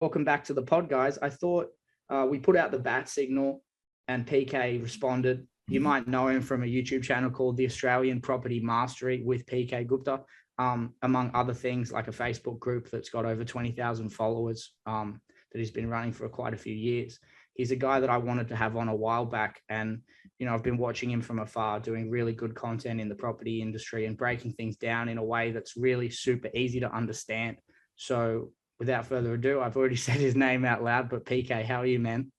Welcome back to the pod, guys. I thought we put out the bat signal and PK responded. You might know him from a YouTube channel called The Australian Property Mastery with PK Gupta, among other things, like a Facebook group that's got over 20,000 followers that he's been running for quite a few years. He's a guy that I wanted to have on a while back. And, you know, I've been watching him from afar, doing really good content in the property industry and breaking things down in a way that's really super easy to understand. So without further ado, I've already said his name out loud, but PK, how are you, man?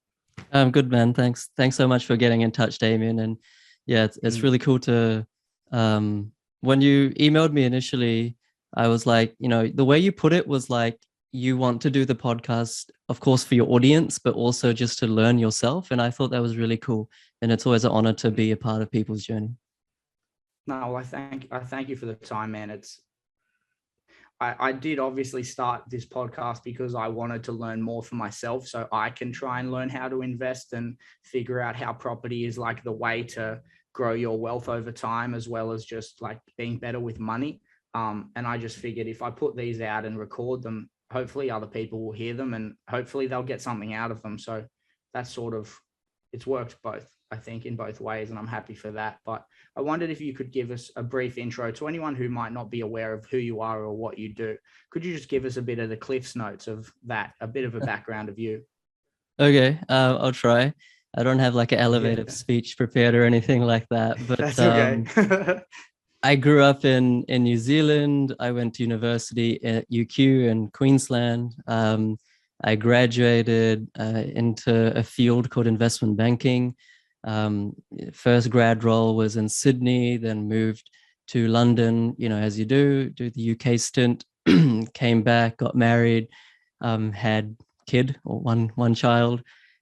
I'm good, man. Thanks so much for getting in touch, Damian. And yeah, it's really cool to, when you emailed me initially, I was like, you know, the way you put it was like, you want to do the podcast, of course, for your audience, but also just to learn yourself. And I thought that was really cool. And it's always an honor to be a part of people's journey. No, I thank you for the time, man. I did obviously start this podcast because I wanted to learn more for myself so I can try and learn how to invest and figure out how property is like the way to grow your wealth over time, as well as just like being better with money. And I just figured if I put these out and record them, hopefully other people will hear them and hopefully they'll get something out of them. So that's sort of, it's worked both, I think, in both ways, and I'm happy for that. But I wondered if you could give us a brief intro to anyone who might not be aware of who you are or what you do. Could you just give us a bit of the Cliff's Notes of that, a bit of a background of you? Okay, I'll try. I don't have like an elevator speech prepared or anything like that, but that's okay. I grew up in New Zealand. I went to university at UQ in Queensland. I graduated into a field called investment banking. First grad role was in Sydney, then moved to London, you know, as you do the UK stint, came back, got married, had kid or one child,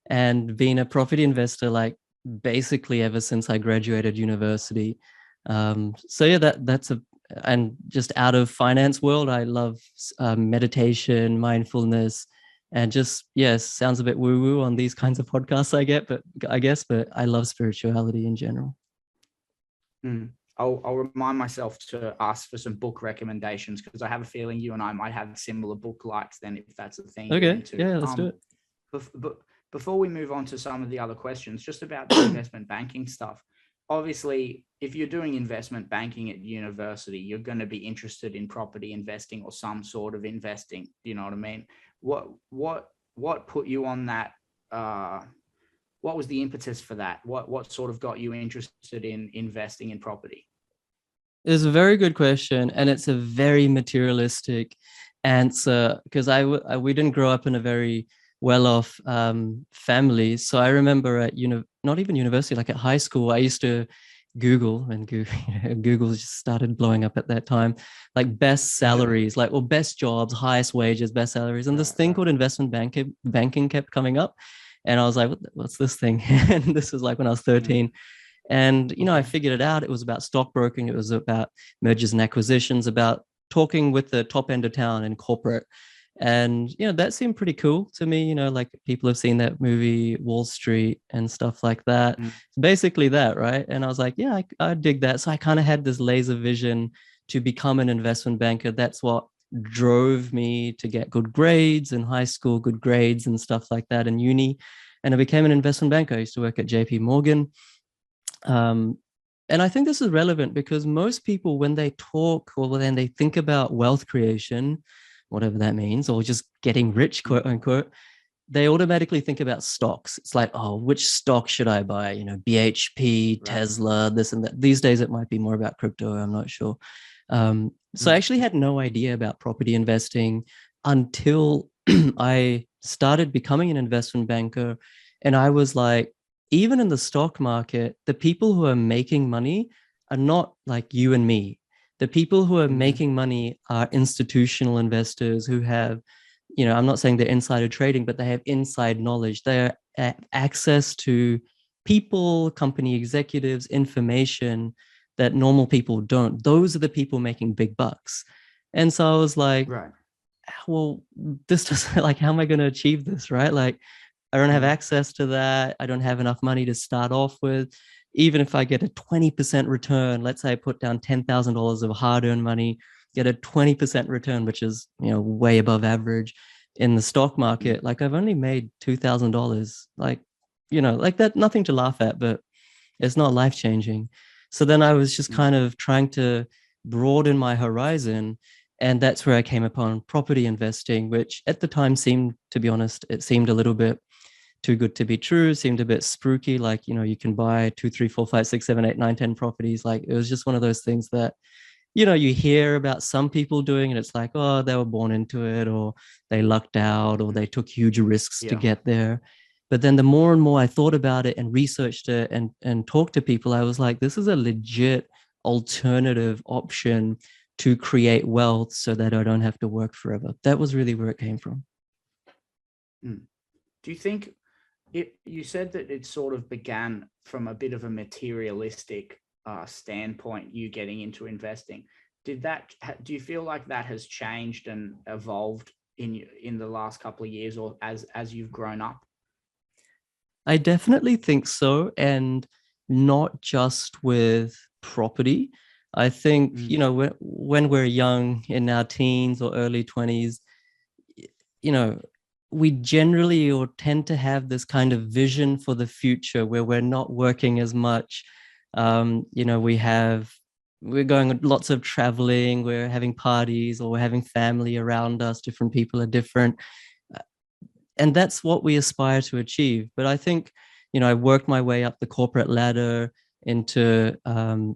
and been a property investor like basically ever since I graduated university. So yeah, that's and just out of finance world, I love meditation, mindfulness, and just, yes, sounds a bit woo woo on these kinds of podcasts I guess, but I love spirituality in general. I'll remind myself to ask for some book recommendations because I have a feeling you and I might have similar book likes then, if that's the thing. Okay, yeah, let's do it. But before we move on to some of the other questions, just about the investment banking stuff. Obviously, if you're doing investment banking at university, you're going to be interested in property investing or some sort of investing. Do you know what I mean? What put you on that? What was the impetus for that? What sort of got you interested in investing in property? It's a very good question, and it's a very materialistic answer because we didn't grow up in a very well-off family. So I remember at not even university, like at high school, I used to Google, and Google just started blowing up at that time, like best salaries, like, or best jobs, highest wages, best salaries, and this thing called investment banking kept coming up, and I was like, what's this thing? And this was like when I was 13. And, you know, I figured it out. It was about stockbroking. It was about mergers and acquisitions, about talking with the top end of town in corporate. And, you know, that seemed pretty cool to me. You know, like people have seen that movie Wall Street and stuff like that. It's basically that, right? And I was like, yeah, I dig that. So I kind of had this laser vision to become an investment banker. That's what drove me to get good grades in high school, good grades and stuff like that in uni. And I became an investment banker. I used to work at JP Morgan. And I think this is relevant because most people, when they talk or when they think about wealth creation, whatever that means, or just getting rich, quote unquote, they automatically think about stocks. It's like, oh, which stock should I buy? You know, BHP, Tesla, this and that. These days, it might be more about crypto. I'm not sure. So I actually had no idea about property investing until I started becoming an investment banker. And I was like, even in the stock market, the people who are making money are not like you and me. The people who are making money are institutional investors who have, you know, I'm not saying they're insider trading, but they have inside knowledge. They have access to people, company executives, information that normal people don't. Those are the people making big bucks. And so I was like, well, this doesn't, like, how am I going to achieve this, right? Like, I don't have access to that. I don't have enough money to start off with. Even if I get a 20% return, let's say I put down $10,000 of hard-earned money, get a 20% return, which is, you know, way above average. in the stock market, like I've only made $2,000, like, like that, nothing to laugh at, but it's not life changing. So then I was just kind of trying to broaden my horizon. And that's where I came upon property investing, which at the time seemed, to be honest, it seemed a little bit too good to be true, seemed a bit spooky. Like, you can buy 2, 3, 4, 5, 6, 7, 8, 9, 10 properties. Like, it was just one of those things that, you hear about some people doing, and it's like, oh, they were born into it, or they lucked out, or they took huge risks to get there. But then the more and more I thought about it and researched it and talked to people, I was like, this is a legit alternative option to create wealth so that I don't have to work forever. That was really where it came from. Do you think you said that it sort of began from a bit of a materialistic standpoint, you getting into investing? Do you feel like that has changed and evolved in the last couple of years, or as you've grown up? I definitely think so. And not just with property. I think, when we're young, in our teens or early 20s, we generally or tend to have this kind of vision for the future where we're not working as much. We're going on lots of traveling, we're having parties, or we're having family around us. Different people are different. And that's what we aspire to achieve. But I think, I worked my way up the corporate ladder into,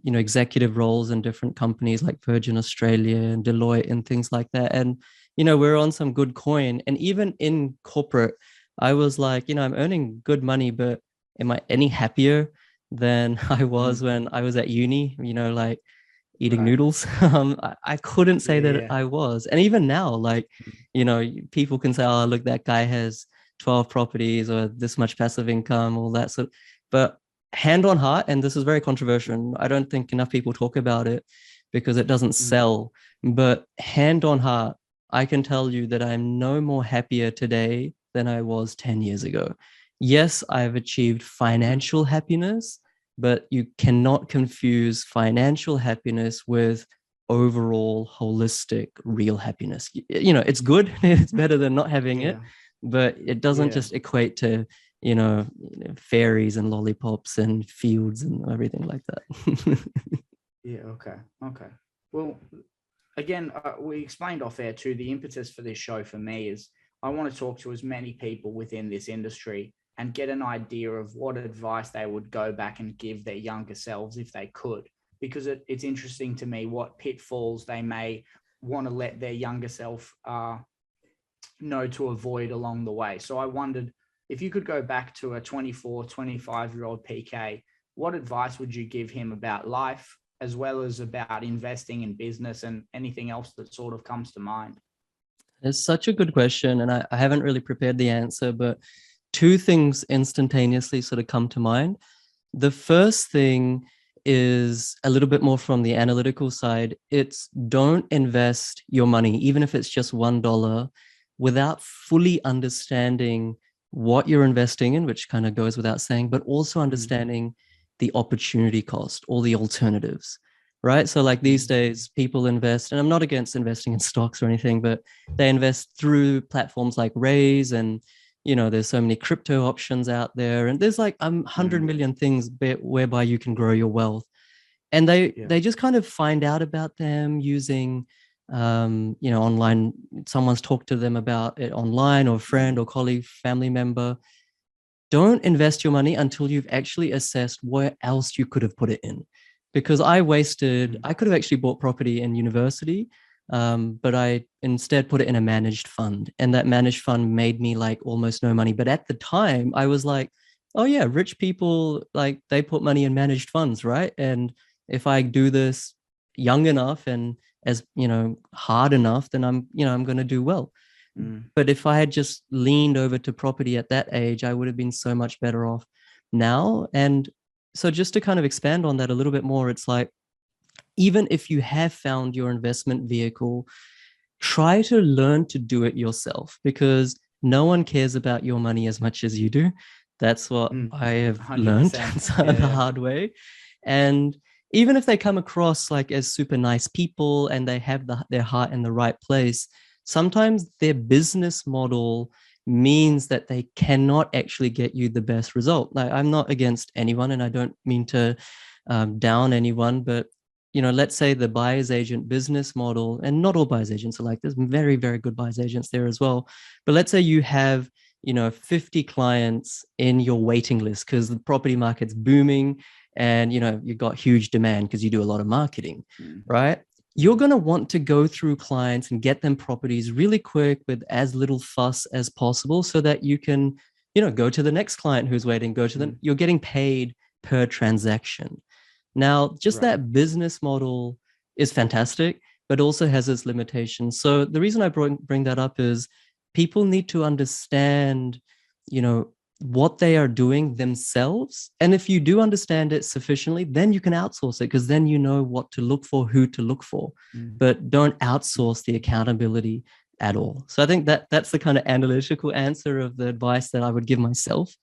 executive roles in different companies like Virgin Australia and Deloitte and things like that. And, we're on some good coin. And even in corporate, I was like, I'm earning good money, but am I any happier than I was when I was at uni, like eating noodles? I couldn't say that I was. And even now, like, people can say, oh, look, that guy has 12 properties or this much passive income, all that sort. But hand on heart, and this is very controversial, I don't think enough people talk about it because it doesn't sell, but hand on heart, I can tell you that I'm no more happier today than I was 10 years ago. Yes, I've achieved financial happiness, but you cannot confuse financial happiness with overall holistic real happiness. It's good. It's better than not having it, but it doesn't just equate to fairies and lollipops and fields and everything like that. Okay. Well, again, we explained off air too, the impetus for this show for me is I want to talk to as many people within this industry and get an idea of what advice they would go back and give their younger selves if they could, because it's interesting to me what pitfalls they may want to let their younger self know to avoid along the way. So I wondered, if you could go back to a 24, 25-year-old PK, what advice would you give him about life, as well as about investing in business and anything else that sort of comes to mind? It's such a good question, and I haven't really prepared the answer, but two things instantaneously sort of come to mind. The first thing is a little bit more from the analytical side. It's don't invest your money, even if it's just $1, without fully understanding what you're investing in, which kind of goes without saying, but also understanding the opportunity cost or the alternatives, right? So like these days, people invest, and I'm not against investing in stocks or anything, but they invest through platforms like Raise, and there's so many crypto options out there, and there's like 100 million things whereby you can grow your wealth. And they just kind of find out about them using online. Someone's talked to them about it online, or friend or colleague, family member. Don't invest your money until you've actually assessed where else you could have put it in. Because I could have actually bought property in university, but I instead put it in a managed fund. And that managed fund made me like almost no money. But at the time I was like, oh yeah, rich people, like they put money in managed funds, right? And if I do this young enough and as hard enough, then I'm going to do well. But if I had just leaned over to property at that age, I would have been so much better off now. And so just to kind of expand on that a little bit more, it's like, even if you have found your investment vehicle, try to learn to do it yourself, because no one cares about your money as much as you do. That's what I have learned the hard way. And even if they come across like as super nice people and they have their heart in the right place, sometimes their business model means that they cannot actually get you the best result. Like, I'm not against anyone, and I don't mean to down anyone, but let's say the buyer's agent business model, and not all buyer's agents are like this. Very, very good buyer's agents there as well. But let's say you have 50 clients in your waiting list because the property market's booming, and you've got huge demand because you do a lot of marketing, right? You're going to want to go through clients and get them properties really quick with as little fuss as possible, so that you can go to the next client who's waiting, go to them. You're getting paid per transaction. Now, just that business model is fantastic, but also has its limitations. So the reason I bring that up is people need to understand, what they are doing themselves. And if you do understand it sufficiently, then you can outsource it, because then you know what to look for, who to look for. But don't outsource the accountability at all. So I think that's the kind of analytical answer of the advice that I would give myself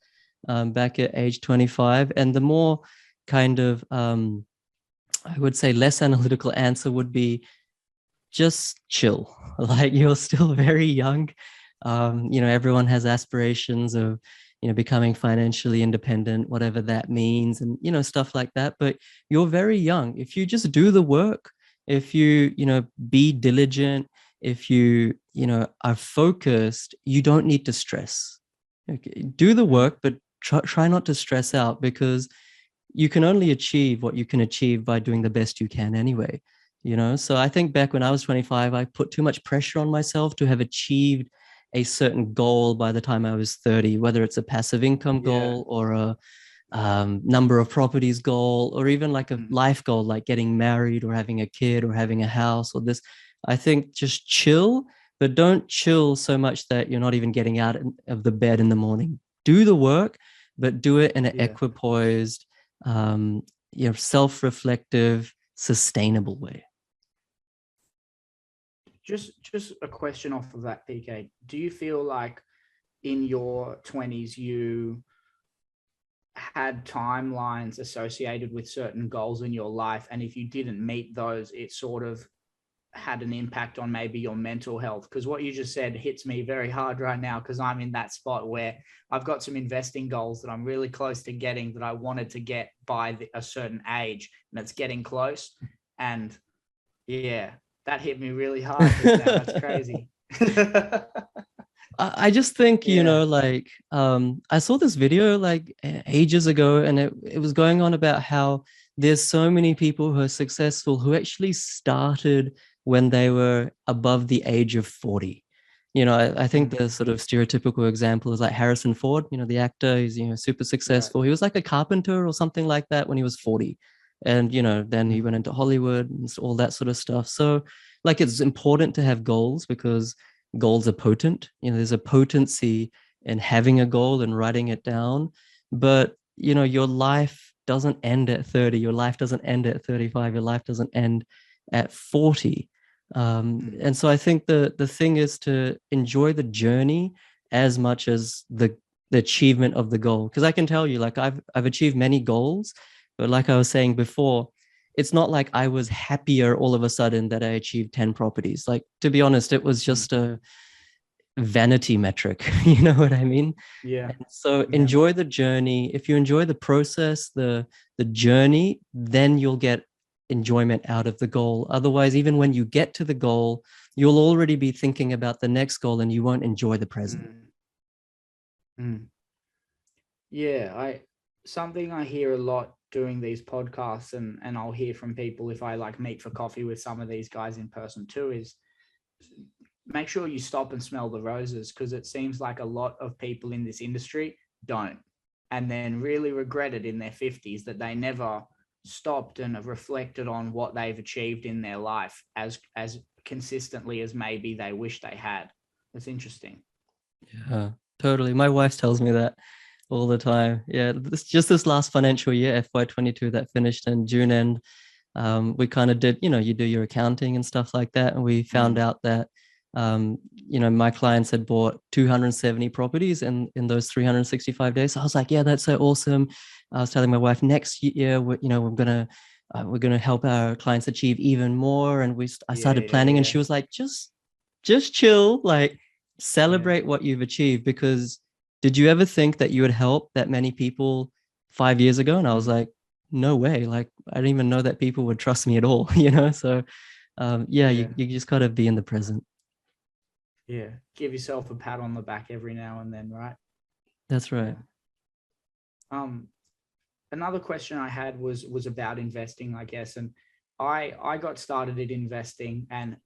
back at age 25. And the more kind of, I would say, less analytical answer would be just chill. Like, you're still very young. Everyone has aspirations of, becoming financially independent, whatever that means, and, stuff like that. But you're very young. If you just do the work, if you, be diligent, if you, are focused, you don't need to stress. Okay. Do the work, but try not to stress out, because you can only achieve what you can achieve by doing the best you can anyway. So I think back when I was 25, I put too much pressure on myself to have achieved a certain goal by the time I was 30, whether it's a passive income goal or a number of properties goal, or even like a life goal, like getting married or having a kid or having a house or this. I think just chill, but don't chill so much that you're not even getting out of the bed in the morning. Do the work, but do it in an equipoised, self-reflective, sustainable way. Just a question off of that, PK. Do you feel like in your 20s you had timelines associated with certain goals in your life, and if you didn't meet those, it sort of had an impact on maybe your mental health? Because what you just said hits me very hard right now, because I'm in that spot where I've got some investing goals that I'm really close to getting, that I wanted to get by a certain age, and it's getting close. And that hit me really hard just now. That's crazy. I just think, I saw this video like ages ago, and it was going on about how there's so many people who are successful who actually started when they were above the age of 40. I think the sort of stereotypical example is like Harrison Ford, the actor. He's, super successful. He was like a carpenter or something like that when he was 40. And, then he went into Hollywood and all that sort of stuff. So like, it's important to have goals, because goals are potent. There's a potency in having a goal and writing it down. But, your life doesn't end at 30. Your life doesn't end at 35. Your life doesn't end at 40. And so I think the thing is to enjoy the journey as much as the achievement of the goal. Because I can tell you, like, I've achieved many goals, but like I was saying before, it's not like I was happier all of a sudden that I achieved 10 properties. Like, to be honest, it was just a vanity metric. You know what I mean? Yeah. And so enjoy the journey. If you enjoy the process, the journey, then you'll get enjoyment out of the goal. Otherwise, even when you get to the goal, you'll already be thinking about the next goal, and you won't enjoy the present. Yeah, something I hear a lot doing these podcasts, and I'll hear from people if I like meet for coffee with some of these guys in person too, is make sure you stop and smell the roses, because it seems like a lot of people in this industry don't, and then really regret it in their 50s that they never stopped and have reflected on what they've achieved in their life as consistently as maybe they wish they had. It's interesting. Yeah, totally. My wife tells me that all the time. Yeah, this last financial year, FY22, that finished in June end, we kind of did, you do your accounting and stuff like that, and we found out that my clients had bought 270 properties in those 365 days. So I was like, yeah, that's so awesome. I was telling my wife, next year, we're gonna help our clients achieve even more. And I started planning, and she was like, just just chill, like celebrate what you've achieved. Because did you ever think that you would help that many people 5 years ago? And I was like, no way. Like, I didn't even know that people would trust me at all, you know? So you just got to be in the present. Yeah. Give yourself a pat on the back every now and then, right? That's right. Yeah. Another question I had was about investing, I guess. And I got started at investing and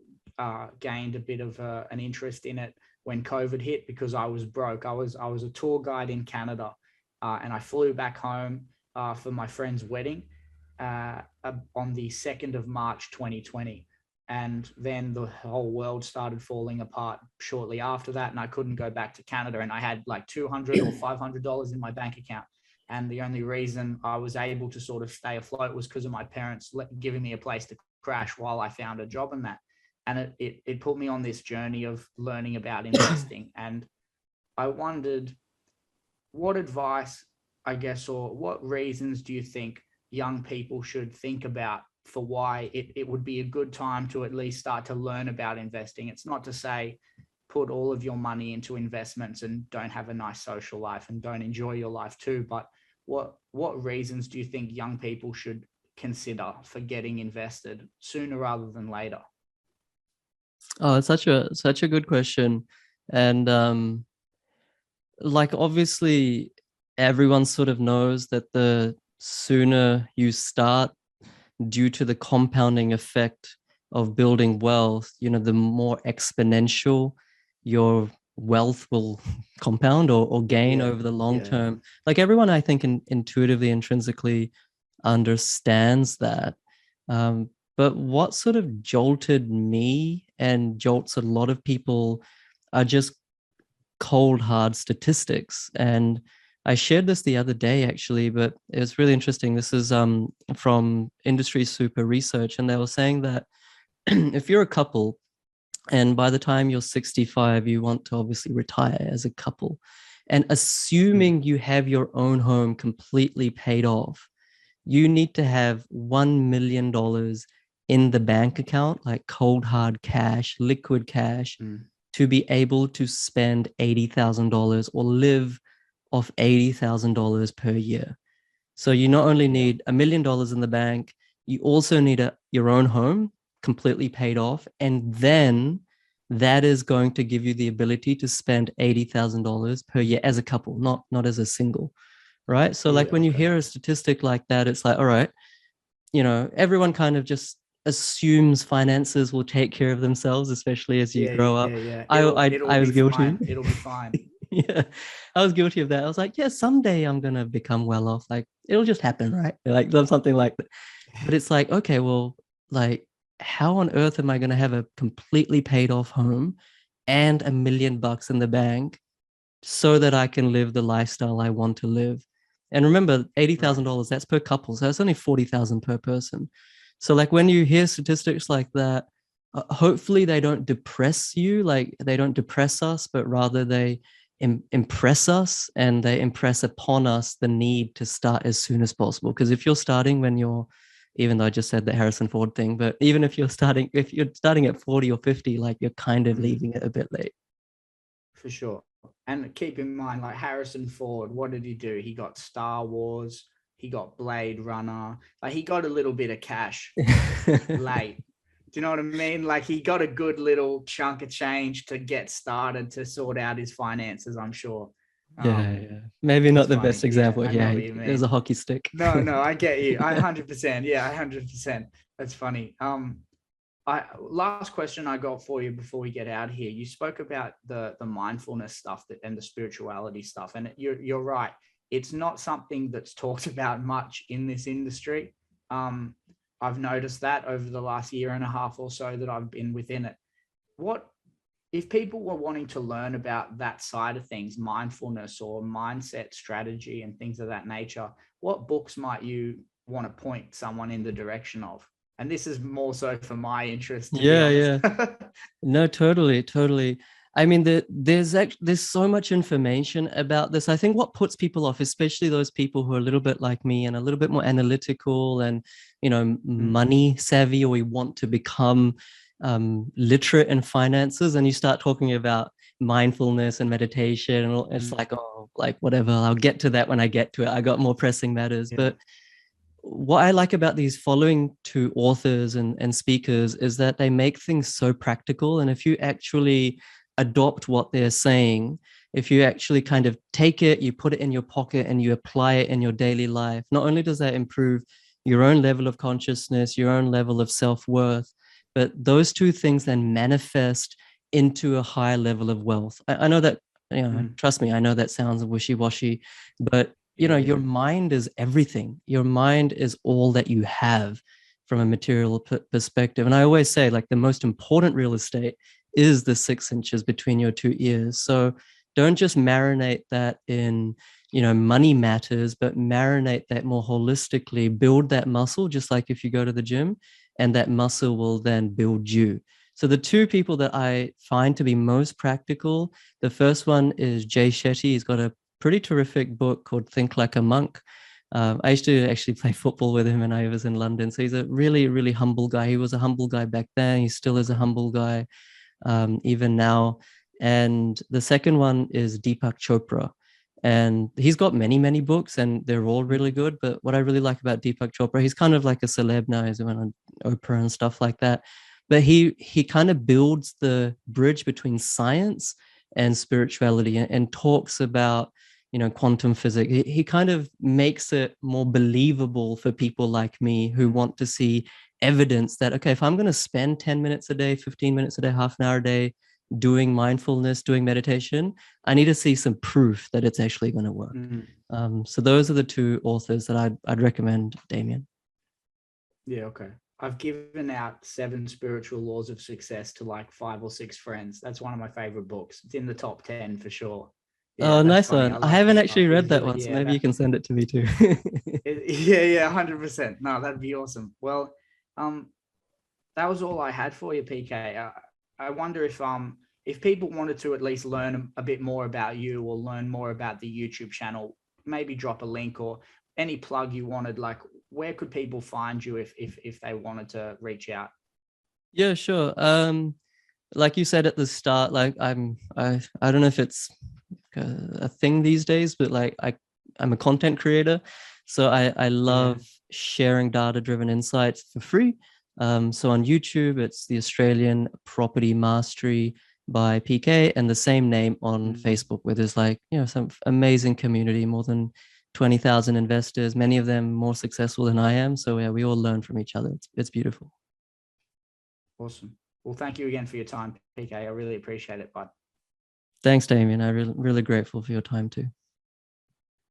gained a bit of an interest in it when COVID hit, because I was broke. I was a tour guide in Canada, and I flew back home for my friend's wedding on the 2nd of March 2020. And then the whole world started falling apart shortly after that, and I couldn't go back to Canada. And I had like $200 or $500 in my bank account. And the only reason I was able to sort of stay afloat was because of my parents giving me a place to crash while I found a job in that. And it put me on this journey of learning about investing. And I wondered, what advice, I guess, or what reasons do you think young people should think about for why it would be a good time to at least start to learn about investing? It's not to say put all of your money into investments and don't have a nice social life and don't enjoy your life too. But what reasons do you think young people should consider for getting invested sooner rather than later? Oh, it's such a good question. And like obviously everyone sort of knows that the sooner you start, due to the compounding effect of building wealth, you know, the more exponential your wealth will compound or gain over the long term. Like everyone, I think, intuitively, intrinsically understands that. But what sort of jolted me and jolts a lot of people are just cold, hard statistics. And I shared this the other day, actually, but it was really interesting. This is from Industry Super Research, and they were saying that if you're a couple and by the time you're 65, you want to obviously retire as a couple, and assuming you have your own home completely paid off, you need to have $1 million in the bank account, like cold hard cash, liquid cash, to be able to spend $80,000 or live off $80,000 per year. So you not only need $1 million in the bank, you also need your own home completely paid off. And then that is going to give you the ability to spend $80,000 per year as a couple, not as a single, right? So like when you hear a statistic like that, it's like, all right, you know, everyone kind of just assumes finances will take care of themselves, especially as you grow up. I was guilty. It'll be fine. Yeah, I was guilty of that. I was like, yeah, someday I'm gonna become well off. Like it'll just happen, right? Like something like that. But it's like, okay, well, like how on earth am I gonna have a completely paid off home and $1 million in the bank so that I can live the lifestyle I want to live? And remember, $80,000, that's per couple, so it's only $40,000 per person. So like when you hear statistics like that, hopefully they don't depress you, like they don't depress us, but rather they impress us, and they impress upon us the need to start as soon as possible. Because if you're starting when you're, even though I just said the Harrison Ford thing, but even if you're starting at 40 or 50, like you're kind of leaving it a bit late. For sure. And keep in mind, like Harrison Ford, what did he do? He got Star Wars, he got Blade Runner, like he got a little bit of cash late. Do you know what I mean? Like he got a good little chunk of change to get started to sort out his finances, I'm sure. Yeah. Maybe not the best example. Yeah, there's a hockey stick. No, I get you. 100%. Yeah, 100%. That's funny. Last question I got for you before we get out here. You spoke about the mindfulness stuff and the spirituality stuff, and you're right. It's not something that's talked about much in this industry. I've noticed that over the last year and a half or so that I've been within it. What if people were wanting to learn about that side of things, mindfulness or mindset strategy and things of that nature? What books might you want to point someone in the direction of? And this is more so for my interest. Yeah. No, totally. I mean, there's so much information about this. I think what puts people off, especially those people who are a little bit like me and a little bit more analytical and, you know, money savvy, or we want to become literate in finances, and you start talking about mindfulness and meditation, and it's like, oh, like whatever, I'll get to that when I get to it. I got more pressing matters. Yeah. But what I like about these following two authors and speakers is that they make things so practical. And if you actually adopt what they're saying, if you actually kind of take it, you put it in your pocket and you apply it in your daily life, not only does that improve your own level of consciousness, your own level of self-worth, but those two things then manifest into a higher level of wealth. I know that, trust me, I know that sounds wishy-washy, but your mind is everything. Your mind is all that you have from a material perspective. And I always say, like, the most important real estate is the 6 inches between your two ears. So don't just marinate that in, money matters, but marinate that more holistically, build that muscle, just like if you go to the gym, and that muscle will then build you. So the two people that I find to be most practical, the first one is Jay Shetty. He's got a pretty terrific book called Think Like a Monk. I used to actually play football with him when I was in London. So he's a really, really humble guy. He was a humble guy back then. He still is a humble guy, even now. And the second one is Deepak Chopra. And he's got many, many books, and they're all really good. But what I really like about Deepak Chopra, he's kind of like a celeb now. He's on Oprah and stuff like that. But he kind of builds the bridge between science and spirituality, and talks about, quantum physics. He kind of makes it more believable for people like me who want to see evidence that, okay, if I'm going to spend 10 minutes a day, 15 minutes a day, half an hour a day doing mindfulness, doing meditation, I need to see some proof that it's actually going to work. So those are the two authors that I'd recommend, Damian. Yeah, okay. I've given out 7 Spiritual Laws of Success to like 5 or 6 friends. That's one of my favorite books. It's in the top 10 for sure. Yeah, nice funny. One. I haven't actually read that one, so maybe you can send it to me too. Yeah, 100%. No, that'd be awesome. Well, that was all I had for you, PK. I wonder if people wanted to at least learn a bit more about you, or learn more about the YouTube channel, maybe drop a link or any plug you wanted, like, where could people find you if they wanted to reach out? Yeah, sure. Like you said at the start, like I don't know if it's a thing these days, but like I'm a content creator, so I love sharing data-driven insights for free. So on YouTube, it's the Australian Property Mastery by PK, and the same name on Facebook, where there's like, some amazing community, more than 20,000 investors, many of them more successful than I am. So yeah, we all learn from each other. It's beautiful. Awesome. Well, thank you again for your time, PK. I really appreciate it, bud. Thanks, Damian. I'm really grateful for your time too.